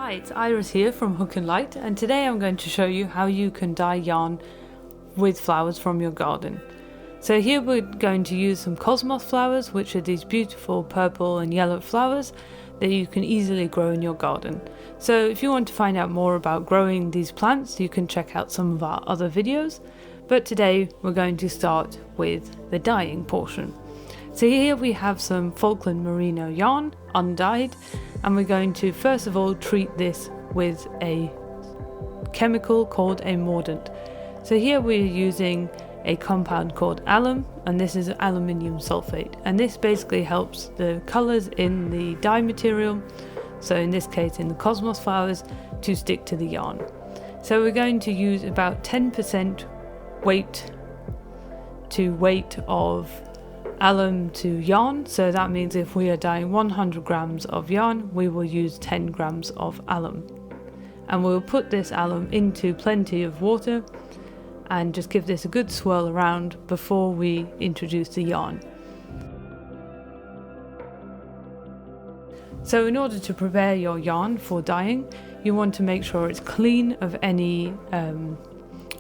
Hi, it's Iris here from Hook&Light, and today I'm going to show you how you can dye yarn with flowers from your garden. So here we're going to use some cosmos flowers, which are these beautiful purple and yellow flowers that you can easily grow in your garden. So if you want to find out more about growing these plants, you can check out some of our other videos, but today we're going to start with the dyeing portion. So here we have some Falkland Merino yarn, undyed, and we're going to first of all treat this with a chemical called a mordant. So here we're using a compound called alum, and this is aluminium sulfate, and this basically helps the colours in the dye material, so in this case in the cosmos flowers, to stick to the yarn. So we're going to use about 10% weight of alum to yarn, so that means if we are dyeing 100 grams of yarn, we will use 10 grams of alum. And we'll put this alum into plenty of water and just give this a good swirl around before we introduce the yarn. So in order to prepare your yarn for dyeing, you want to make sure it's clean of any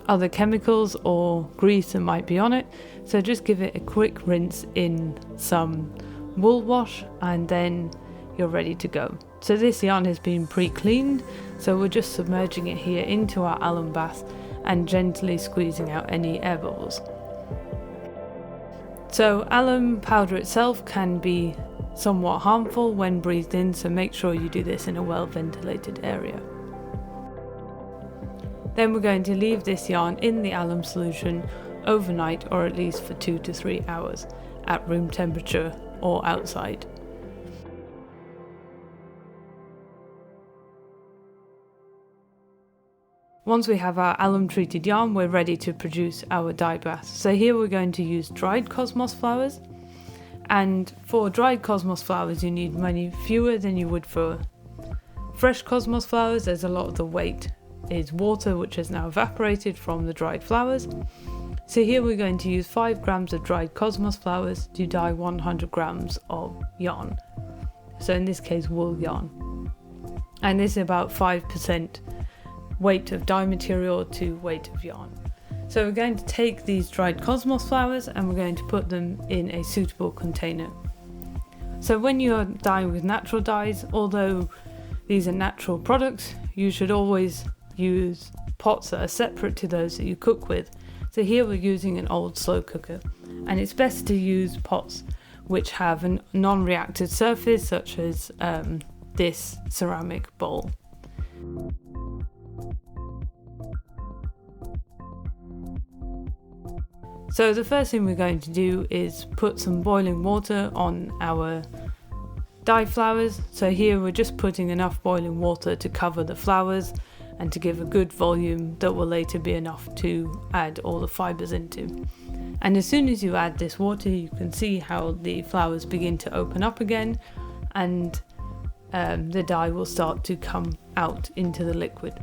other chemicals or grease that might be on it. So just give it a quick rinse in some wool wash and then you're ready to go. So this yarn has been pre-cleaned, so we're just submerging it here into our alum bath and gently squeezing out any air bubbles. So alum powder itself can be somewhat harmful when breathed in, so make sure you do this in a well ventilated area. Then we're going to leave this yarn in the alum solution overnight, or at least for 2 to 3 hours at room temperature or outside. Once we have our alum treated yarn, we're ready to produce our dye bath. So here we're going to use dried cosmos flowers, and for dried cosmos flowers you need many fewer than you would for fresh cosmos flowers, as a lot of the weight is water which has now evaporated from the dried flowers. So here we're going to use 5 grams of dried cosmos flowers to dye 100 grams of yarn. So in this case wool yarn. And this is about 5% weight of dye material to weight of yarn. So we're going to take these dried cosmos flowers and we're going to put them in a suitable container. So when you're dyeing with natural dyes, although these are natural products, you should always use pots that are separate to those that you cook with. So here we're using an old slow cooker, and it's best to use pots which have a non-reactive surface, such as this ceramic bowl. So the first thing we're going to do is put some boiling water on our dye flowers. So here we're just putting enough boiling water to cover the flowers and to give a good volume that will later be enough to add all the fibres into. And as soon as you add this water, you can see how the flowers begin to open up again, and the dye will start to come out into the liquid.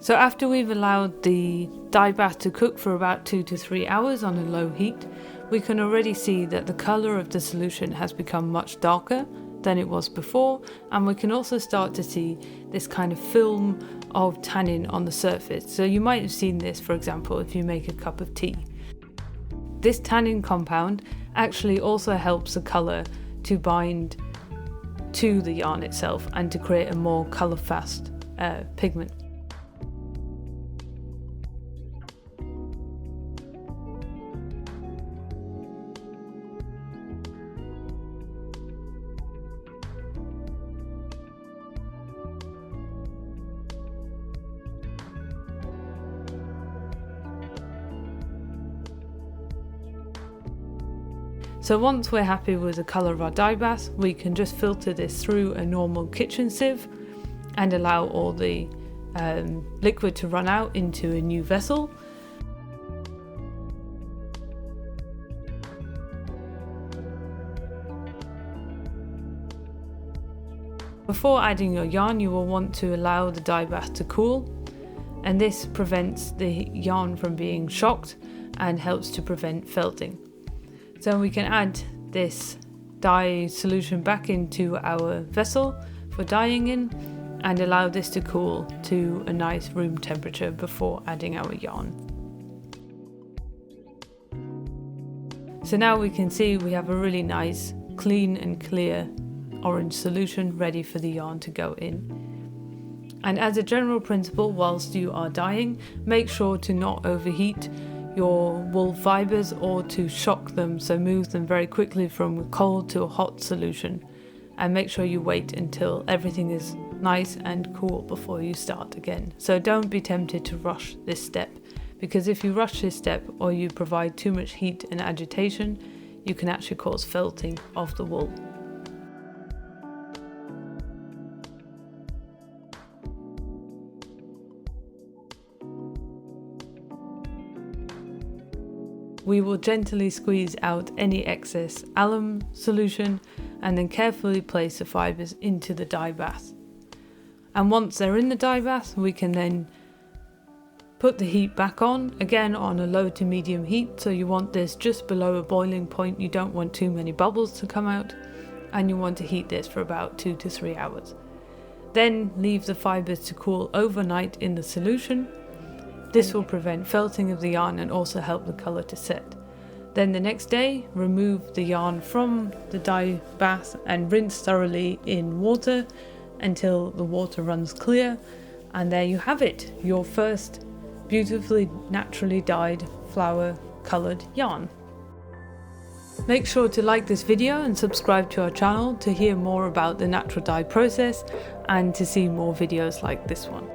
So after we've allowed the dye bath to cook for about 2 to 3 hours on a low heat, we can already see that the colour of the solution has become much darker than it was before, and we can also start to see this kind of film of tannin on the surface. So you might have seen this, for example, if you make a cup of tea. This tannin compound actually also helps the colour to bind to the yarn itself and to create a more colour fast pigment. So once we're happy with the colour of our dye bath, we can just filter this through a normal kitchen sieve and allow all the liquid to run out into a new vessel. Before adding your yarn, you will want to allow the dye bath to cool, and this prevents the yarn from being shocked and helps to prevent felting. So we can add this dye solution back into our vessel for dyeing in and allow this to cool to a nice room temperature before adding our yarn. So now we can see we have a really nice, clean and clear orange solution ready for the yarn to go in. And as a general principle, whilst you are dyeing, make sure to not overheat your wool fibers or to shock them, so move them very quickly from a cold to a hot solution, and make sure you wait until everything is nice and cool before you start again. So don't be tempted to rush this step, because if you rush this step or you provide too much heat and agitation, you can actually cause felting of the wool. We will gently squeeze out any excess alum solution and then carefully place the fibres into the dye bath. And once they're in the dye bath, we can then put the heat back on, again on a low to medium heat, so you want this just below a boiling point. You don't want too many bubbles to come out, and you want to heat this for about 2 to 3 hours. Then leave the fibres to cool overnight in the solution. This will prevent felting of the yarn and also help the colour to set. Then the next day, remove the yarn from the dye bath and rinse thoroughly in water until the water runs clear. And there you have it, your first beautifully naturally dyed flower coloured yarn. Make sure to like this video and subscribe to our channel to hear more about the natural dye process and to see more videos like this one.